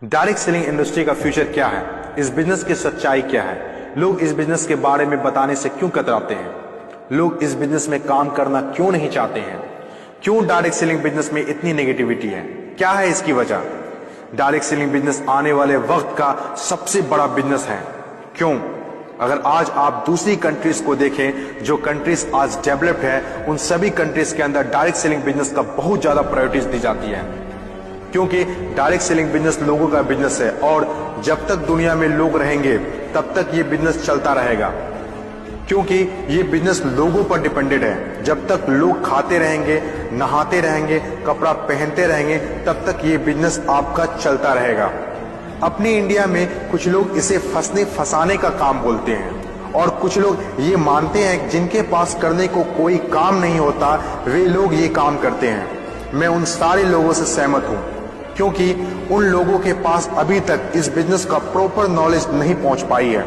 Direct selling industry का future क्या है, इस बिजनेस की सच्चाई क्या है, लोग इस बिजनेस के बारे में बताने से क्यों कतराते हैं, लोग इस बिजनेस में काम करना क्यों नहीं चाहते हैं, क्यों डायरेक्ट सेलिंग बिजनेस में इतनी नेगेटिविटी है, क्या है इसकी वजह। डायरेक्ट सेलिंग बिजनेस आने वाले वक्त का सबसे बड़ा बिजनेस है। क्यों? अगर आज आप दूसरी कंट्रीज को देखें, जो कंट्रीज आज डेवलप्ड है, उन सभी कंट्रीज के अंदर डायरेक्ट सेलिंग बिजनेस का बहुत ज्यादा प्रायोरिटीज दी जाती है, क्योंकि डायरेक्ट सेलिंग बिजनेस लोगों का बिजनेस है और जब तक दुनिया में लोग रहेंगे तब तक ये बिजनेस चलता रहेगा, क्योंकि ये बिजनेस लोगों पर डिपेंडेड है। जब तक लोग खाते रहेंगे, नहाते रहेंगे, कपड़ा पहनते रहेंगे, तब तक ये बिजनेस आपका चलता रहेगा। अपने इंडिया में कुछ लोग इसे फंसाने का काम बोलते हैं और कुछ लोग ये मानते हैं जिनके पास करने को कोई काम नहीं होता वे लोग ये काम करते हैं। मैं उन सारे लोगों से सहमत हूं, क्योंकि उन लोगों के पास अभी तक इस बिजनेस का प्रॉपर नॉलेज नहीं पहुंच पाई है।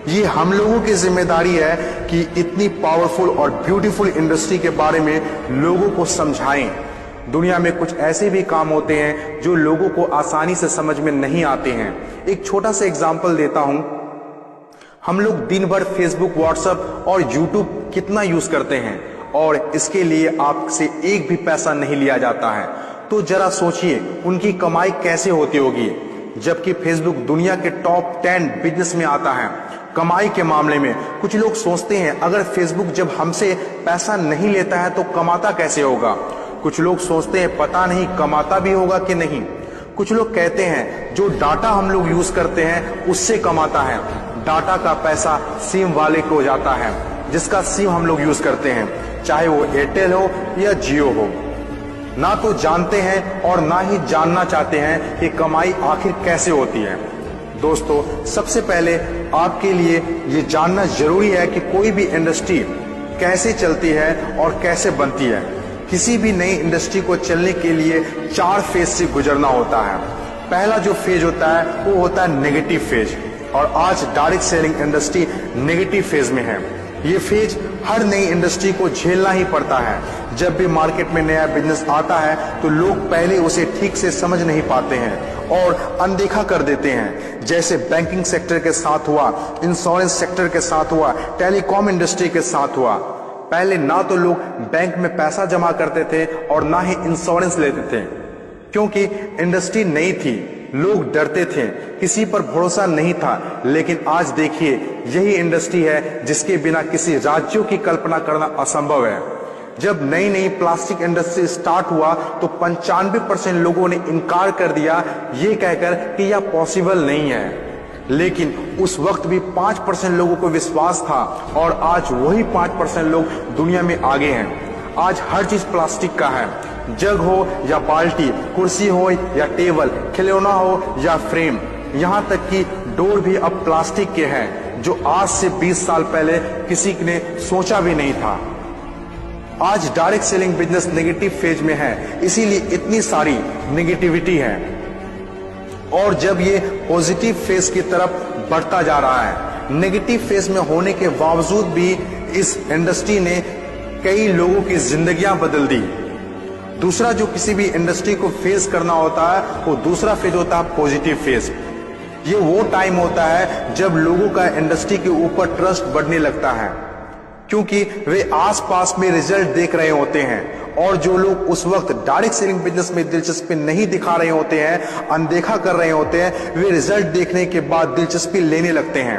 ये हम लोगों की जिम्मेदारी है कि इतनी पावरफुल और ब्यूटीफुल इंडस्ट्री के बारे में लोगों को समझाएं। दुनिया में कुछ ऐसे भी काम होते हैं जो लोगों को आसानी से समझ में नहीं आते हैं। एक छोटा सा एग्जांपल देता हूं। हम लोग दिन भर फेसबुक, व्हाट्सएप और यूट्यूब कितना यूज करते हैं और इसके लिए आपसे एक भी पैसा नहीं लिया जाता है। तो जरा सोचिए उनकी कमाई कैसे होती होगी, जबकि फेसबुक दुनिया के टॉप 10 बिजनेस में आता है कमाई के मामले में। कुछ लोग सोचते हैं अगर फेसबुक जब हमसे पैसा नहीं लेता है तो कमाता कैसे होगा। कुछ लोग सोचते हैं पता नहीं कमाता भी होगा कि नहीं। कुछ लोग कहते हैं जो डाटा हम लोग यूज करते हैं उससे कमाता है। डाटा का पैसा सिम वाले को जाता है, जिसका सिम हम लोग यूज करते हैं, चाहे वो एयरटेल हो या जियो हो। ना तो जानते हैं और ना ही जानना चाहते हैं कि कमाई आखिर कैसे होती है। दोस्तों, सबसे पहले आपके लिए ये जानना जरूरी है कि कोई भी इंडस्ट्री कैसे चलती है और कैसे बनती है। किसी भी नई इंडस्ट्री को चलने के लिए 4 फेज से गुजरना होता है। पहला जो फेज होता है वो होता है नेगेटिव फेज, और आज direct selling industry negative phase में है। ये फेज हर नई इंडस्ट्री को झेलना ही पड़ता है। जब भी मार्केट में नया बिजनेस आता है तो लोग पहले उसे ठीक से समझ नहीं पाते हैं और अनदेखा कर देते हैं। जैसे बैंकिंग सेक्टर के साथ हुआ, इंश्योरेंस सेक्टर के साथ हुआ, टेलीकॉम इंडस्ट्री के साथ हुआ। पहले ना तो लोग बैंक में पैसा जमा करते थे और ना ही इंश्योरेंस लेते थे, क्योंकि इंडस्ट्री नई थी, लोग डरते थे, किसी पर भरोसा नहीं था। लेकिन आज देखिए, यही इंडस्ट्री है जिसके बिना किसी राज्यों की कल्पना करना असंभव है। जब नई नई प्लास्टिक इंडस्ट्री स्टार्ट हुआ तो 95% लोगों ने इनकार कर दिया, ये कहकर कि यह पॉसिबल नहीं है। लेकिन उस वक्त भी 5% लोगों को विश्वास था और आज वही 5% लोग दुनिया में आगे हैं। आज हर चीज प्लास्टिक का है, जग हो या बाल्टी, कुर्सी हो या टेबल, खिलौना हो या फ्रेम, यहाँ तक कि डोर भी अब प्लास्टिक के हैं, जो आज से 20 साल पहले किसी ने सोचा भी नहीं था। आज direct selling business negative phase में है, इसीलिए इतनी सारी नेगेटिविटी है। और जब ये पॉजिटिव फेज की तरफ बढ़ता जा रहा है, नेगेटिव फेज में होने के बावजूद भी इस इंडस्ट्री ने कई लोगों की जिंदगियां बदल दी। दूसरा जो किसी भी इंडस्ट्री को फेस करना होता है वो दूसरा फेज होता है पॉजिटिव फेज। ये वो टाइम होता है जब लोगों का इंडस्ट्री के ऊपर ट्रस्ट बढ़ने लगता है, क्योंकि वे आसपास में रिजल्ट देख रहे होते हैं। और जो लोग उस वक्त डायरेक्ट सेलिंग बिजनेस में दिलचस्पी नहीं दिखा रहे होते हैं, अनदेखा कर रहे होते हैं, वे रिजल्ट देखने के बाद दिलचस्पी लेने लगते हैं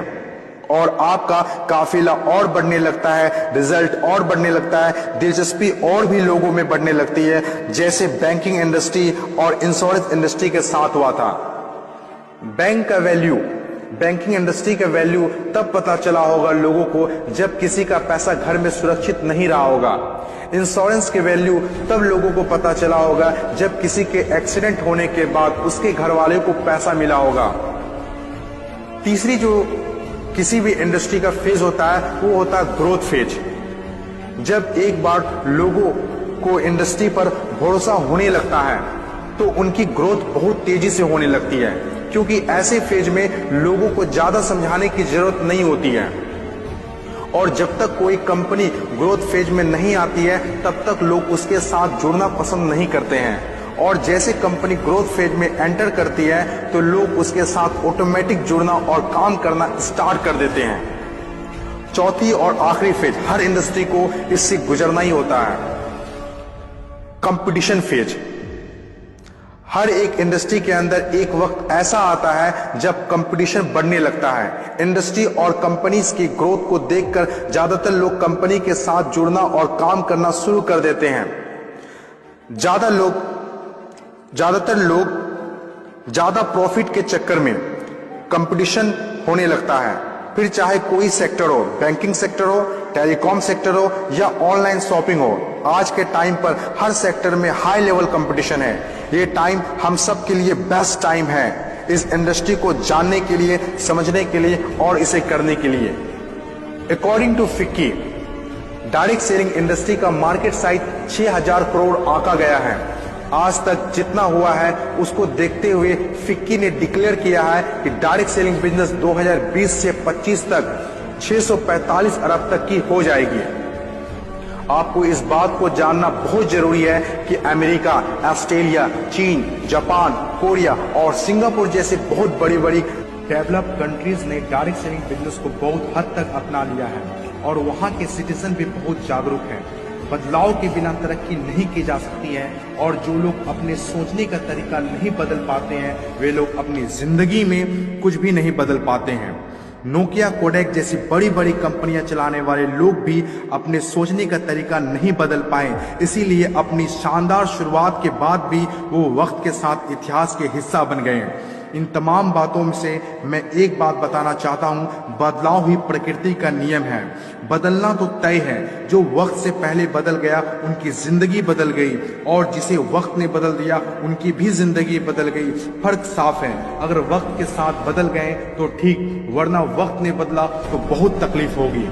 और आपका काफिला और बढ़ने लगता है, रिजल्ट और बढ़ने लगता है, दिलचस्पी और भी लोगों में बढ़ने लगती है। जैसे बैंकिंग इंडस्ट्री और इंश्योरेंस इंडस्ट्री के साथ हुआ था। बैंकिंग इंडस्ट्री का वैल्यू तब पता चला होगा लोगों को जब किसी का पैसा घर में सुरक्षित नहीं रहा होगा। इंश्योरेंस के वैल्यू तब लोगों को पता चला होगा जब किसी के एक्सीडेंट होने के बाद उसके घर वाले को पैसा मिला होगा। तीसरी जो किसी भी इंडस्ट्री का फेज होता है वो होता है ग्रोथ फेज। जब एक बार लोगों को इंडस्ट्री पर भरोसा होने लगता है तो उनकी ग्रोथ बहुत तेजी से होने लगती है, क्योंकि ऐसे फेज में लोगों को ज्यादा समझाने की जरूरत नहीं होती है। और जब तक कोई कंपनी ग्रोथ फेज में नहीं आती है तब तक लोग उसके साथ जुड़ना पसंद नहीं करते हैं और जैसे कंपनी ग्रोथ फेज में एंटर करती है तो लोग उसके साथ ऑटोमेटिक जुड़ना और काम करना स्टार्ट कर देते हैं। चौथी और आखिरी फेज, हर इंडस्ट्री को इससे गुजरना ही होता है, कंपटीशन फेज। हर एक इंडस्ट्री के अंदर एक वक्त ऐसा आता है जब कंपटीशन बढ़ने लगता है। इंडस्ट्री और कंपनीज की ग्रोथ को देखकर ज्यादातर लोग कंपनी के साथ जुड़ना और काम करना शुरू कर देते हैं। ज्यादातर लोग ज्यादा प्रॉफिट के चक्कर में कंपटीशन होने लगता है, फिर चाहे कोई सेक्टर हो, बैंकिंग सेक्टर हो, टेलीकॉम सेक्टर हो या ऑनलाइन शॉपिंग हो। आज के टाइम पर हर सेक्टर में हाई लेवल कंपटीशन है। ये टाइम हम सब के लिए बेस्ट टाइम है इस इंडस्ट्री को जानने के लिए, समझने के लिए और इसे करने के लिए। According to FICCI, direct selling industry का मार्केट साइज 6000 करोड़ आंका गया है। आज तक जितना हुआ है उसको देखते हुए फिक्की ने डिक्लेयर किया है कि डायरेक्ट सेलिंग बिजनेस 2020 से 25 तक 645 अरब तक की हो जाएगी। आपको इस बात को जानना बहुत जरूरी है कि अमेरिका, ऑस्ट्रेलिया, चीन, जापान, कोरिया और सिंगापुर जैसे बहुत बड़ी बड़ी डेवलप्ड कंट्रीज ने डायरेक्ट सेलिंग बिजनेस को बहुत हद तक अपना लिया है और वहां के सिटीजन भी बहुत जागरूक हैं। बदलाव के बिना तरक्की नहीं की जा सकती है और जो लोग अपने सोचने का तरीका नहीं बदल पाते हैं वे लोग अपनी जिंदगी में कुछ भी नहीं बदल पाते हैं। नोकिया, कोडेक जैसी बड़ी बड़ी कंपनियां चलाने वाले लोग भी अपने सोचने का तरीका नहीं बदल पाए, इसीलिए अपनी शानदार शुरुआत के बाद भी वो वक्त के साथ इतिहास के हिस्सा बन गए। इन तमाम बातों में से मैं एक बात बताना चाहता हूं, बदलाव ही प्रकृति का नियम है। बदलना तो तय है, जो वक्त से पहले बदल गया उनकी जिंदगी बदल गई और जिसे वक्त ने बदल दिया उनकी भी जिंदगी बदल गई। फर्क साफ है, अगर वक्त के साथ बदल गए तो ठीक, वरना वक्त ने बदला तो बहुत तकलीफ होगी।